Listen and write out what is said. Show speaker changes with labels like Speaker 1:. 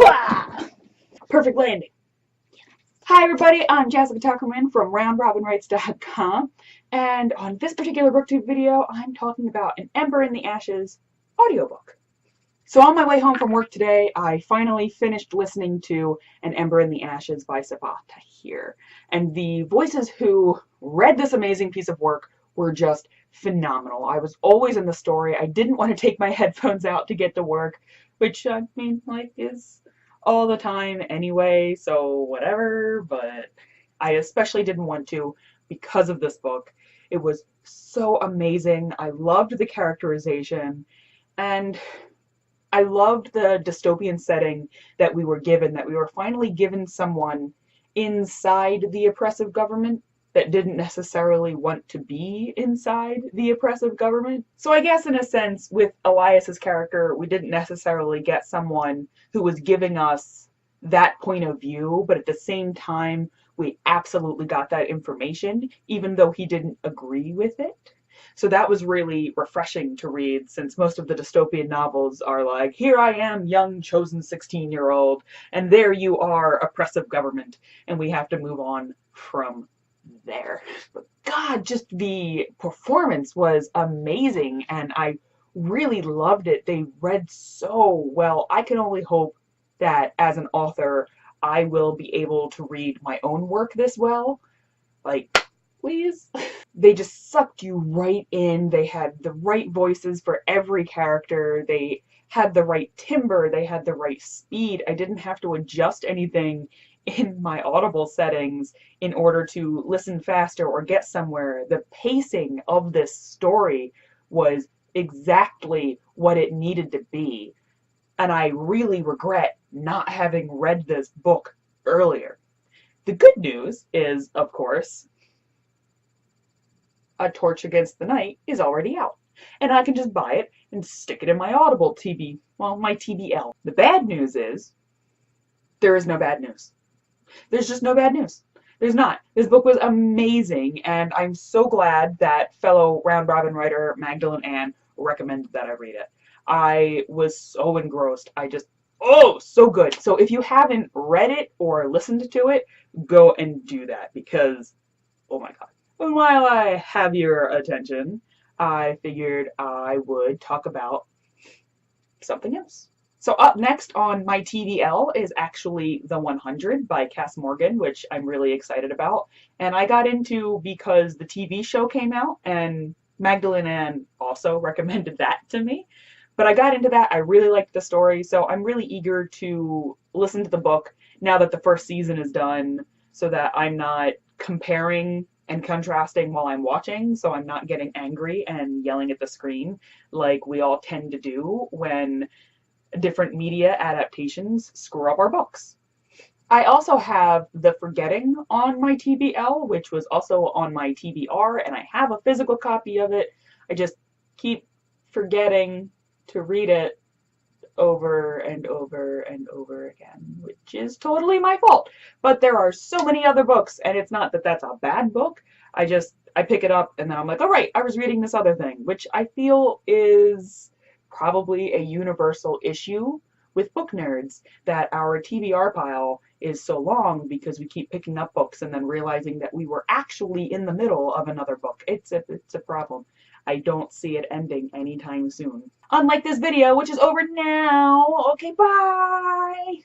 Speaker 1: Wah! Perfect landing. Hi everybody, I'm Jessica Tuckerman from RoundRobinWrites.com, and on this particular booktube video, I'm talking about An Ember in the Ashes audiobook. So on my way home from work today, I finally finished listening to An Ember in the Ashes by Sabaa Tahir, and the voices who read this amazing piece of work were just phenomenal. I was always in the story. I didn't want to take my headphones out to get to work, which, I mean, like, is all the time anyway, so whatever, but I especially didn't want to because of this book. It was so amazing. I loved the characterization, and I loved the dystopian setting that we were given, that we were finally given someone inside the oppressive government that didn't necessarily want to be inside the oppressive government. So I guess in a sense, with Elias's character, we didn't necessarily get someone who was giving us that point of view, but at the same time, we absolutely got that information, even though he didn't agree with it. So that was really refreshing to read, since most of the dystopian novels are like, here I am, young, chosen 16-year-old, and there you are, oppressive government, and we have to move on from there. But God, just the performance was amazing, and I really loved it. They read so well. I can only hope that as an author, I will be able to read my own work this well. Like, please. They just sucked you right in. They had the right voices for every character. They had the right timbre. They had the right speed. I didn't have to adjust anything in my Audible settings in order to listen faster or get somewhere. The pacing of this story was exactly what it needed to be. And I really regret not having read this book earlier. The good news is, of course, A Torch Against the Night is already out, and I can just buy it and stick it in my Audible my TBL. The bad news is, there is no bad news. There's just no bad news. There's not. This book was amazing, and I'm so glad that fellow round robin writer Magdalene Ann recommended that I read it. I was so engrossed. Oh, so good. So if you haven't read it or listened to it, go and do that, because, oh my God. And while I have your attention, I figured I would talk about something else. So up next on my TBL is actually The 100 by Cass Morgan, which I'm really excited about. And I got into because the TV show came out, and Magdalene Ann also recommended that to me. But I got into that. I really liked the story, so I'm really eager to listen to the book now that the first season is done, so that I'm not comparing and contrasting while I'm watching, so I'm not getting angry and yelling at the screen like we all tend to do when different media adaptations screw up our books. I also have The Forgetting on my TBL, which was also on my TBR, and I have a physical copy of it. I just keep forgetting to read it over and over and over again, which is totally my fault. But there are so many other books, and it's not that that's a bad book. I pick it up and then I'm like, all right, I was reading this other thing, which I feel is probably a universal issue with book nerds, that our TBR pile is so long because we keep picking up books and then realizing that we were actually in the middle of another book. It's a problem. I don't see it ending anytime soon. Unlike this video, which is over now. Okay, bye!